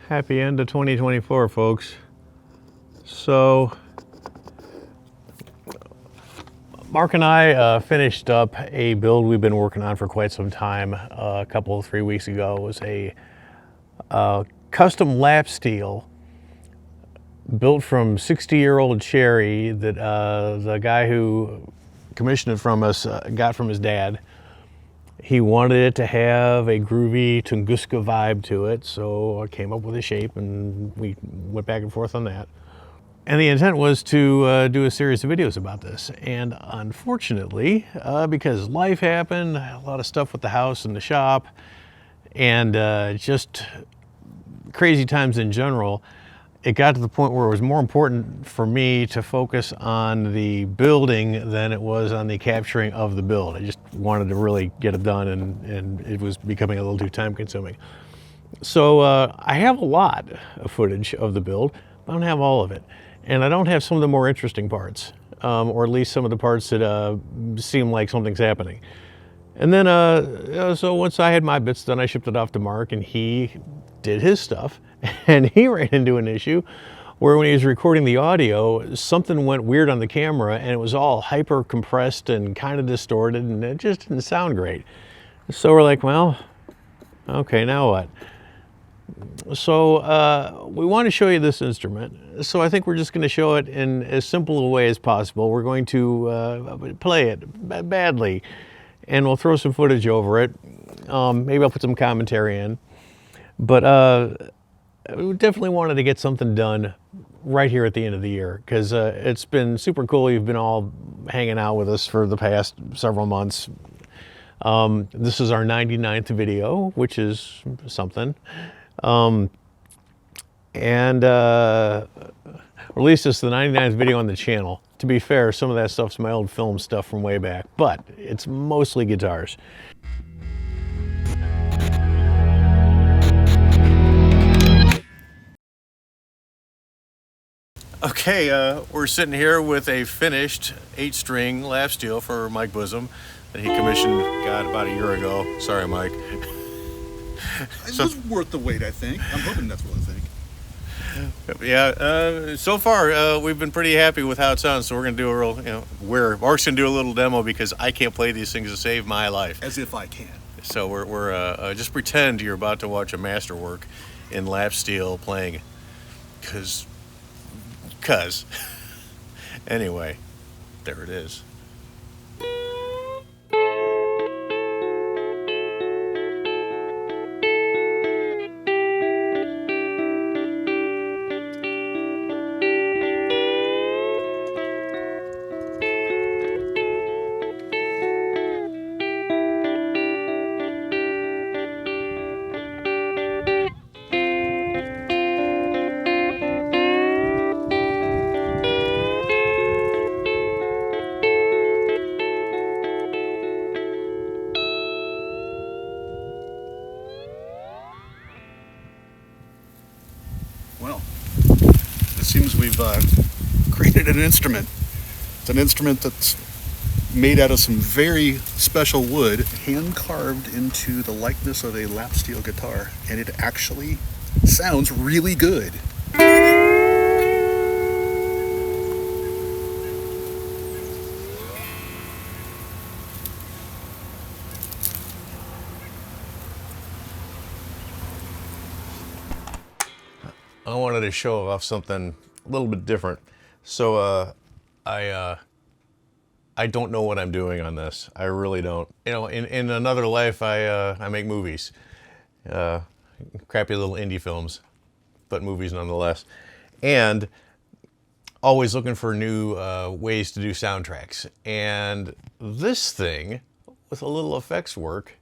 Happy end of 2024, folks. So, Mark and I finished up a build we've been working on for quite some time. A couple, 3 weeks ago, it was a custom lap steel built from 60-year-old cherry that the guy who commissioned it from us got from his dad. He wanted it to have a groovy Tunguska vibe to it, so I came up with a shape and we went back and forth on that. And the intent was to do a series of videos about this. And unfortunately, because life happened, a lot of stuff with the house and the shop, and just crazy times in general, it got to the point where it was more important for me to focus on the building than it was on the capturing of the build. I just wanted to really get it done, and it was becoming a little too time consuming. So I have a lot of footage of the build, but I don't have all of it. And I don't have some of the more interesting parts, or at least some of the parts that seem like something's happening. And then, so once I had my bits done, I shipped it off to Mark, and he did his stuff. And he ran into an issue where when he was recording the audio, something went weird on the camera, and it was all hyper compressed and kind of distorted, and it just didn't sound great. So we're like, well, okay, now what? So we want to show you this instrument. So I think we're just going to show it in as simple a way as possible. We're going to play it badly, and we'll throw some footage over it. Maybe I'll put some commentary in. But we definitely wanted to get something done right here at the end of the year, because it's been super cool. You've been all hanging out with us for the past several months. This is our 99th video, which is something. And or at least it's the 99th video on the channel. To be fair, some of that stuff's my old film stuff from way back, but it's mostly guitars. Okay, we're sitting here with a finished 8-string lap steel for Mike Bosom that he commissioned, God, about a year ago. Sorry, Mike. It was worth the wait, I think. I'm hoping that's what I think. Yeah, so far we've been pretty happy with how it sounds, so we're going to do a real, Mark's going to do a little demo because I can't play these things to save my life. As if I can. So we're just pretend you're about to watch a masterwork in lap steel playing, because anyway, there it is. Well, it seems we've created an instrument. It's an instrument that's made out of some very special wood, hand carved into the likeness of a lap steel guitar, and it actually sounds really good. I wanted to show off something a little bit different. So I don't know what I'm doing on this. I really don't. In another life, I make movies, crappy little indie films, but movies nonetheless, and always looking for new ways to do soundtracks. And this thing, with a little effects work,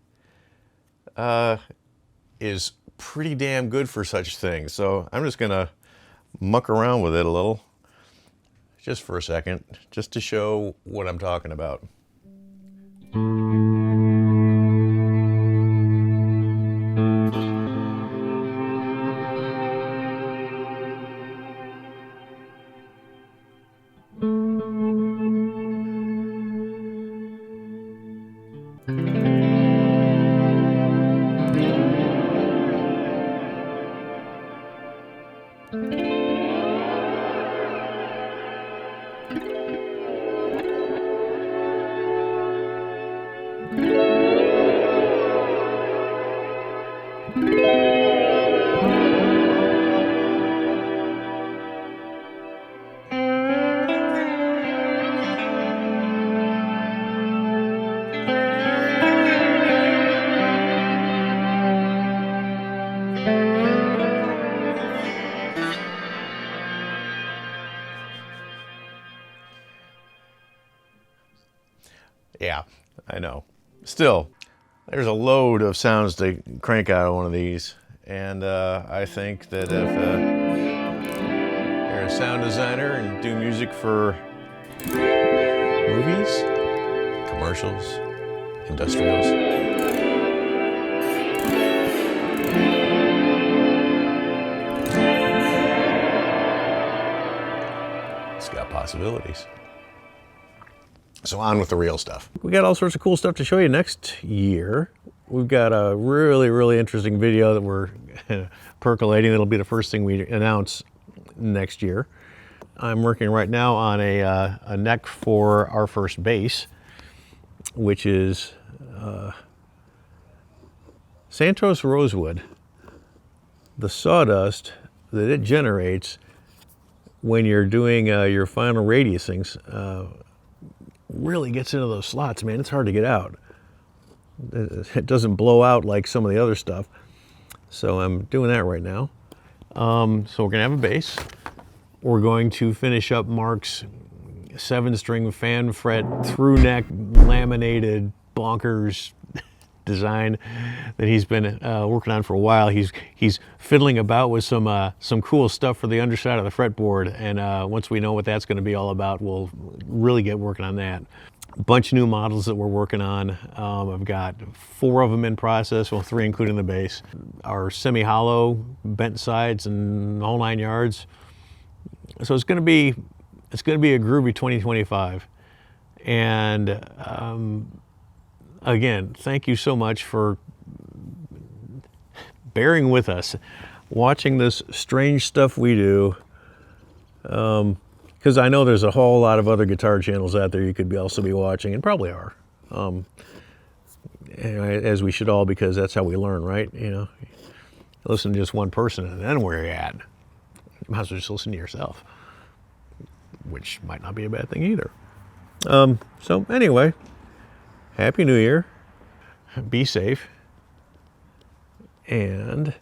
is pretty damn good for such things. So I'm just gonna muck around with it a little, just for a second, just to show what I'm talking about. Yeah, I know. Still, there's a load of sounds to crank out of one of these, and I think that if you're a sound designer and do music for movies, commercials, industrials, it's got possibilities. So on with the real stuff. We got all sorts of cool stuff to show you next year. We've got a really, really interesting video that we're percolating. That'll be the first thing we announce next year. I'm working right now on a neck for our first bass, which is Santos rosewood. The sawdust that it generates when you're doing your final radiusings really gets into those slots, man. It's hard to get out. It doesn't blow out like some of the other stuff. So I'm doing that right now. So we're gonna have a bass. We're going to finish up Mark's 7-string fan fret through neck laminated bonkers design that he's been working on for a while. He's fiddling about with some cool stuff for the underside of the fretboard, and once we know what that's going to be all about, we'll really get working on that. A bunch of new models that we're working on. I've got 4 of them in process, well 3 including the bass. Our semi-hollow, bent sides, and the whole 9 yards. So it's going to be a groovy 2025, and again, thank you so much for bearing with us, watching this strange stuff we do, because I know there's a whole lot of other guitar channels out there you could also be watching, and probably are, as we should all, because that's how we learn, right? You know, listen to just one person and then where you're at. You might as well just listen to yourself, which might not be a bad thing either. So anyway, Happy New Year, be safe, and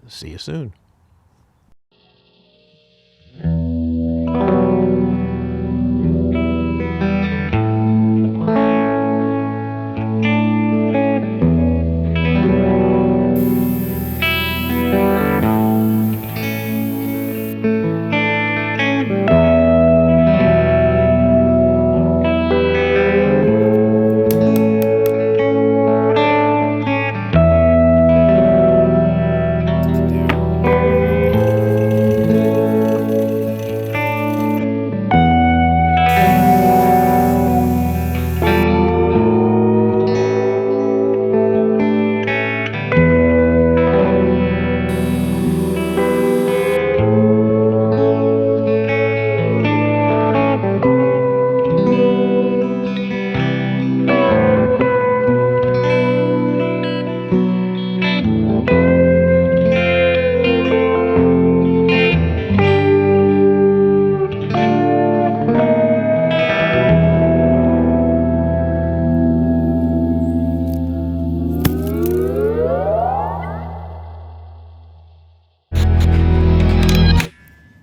see you soon.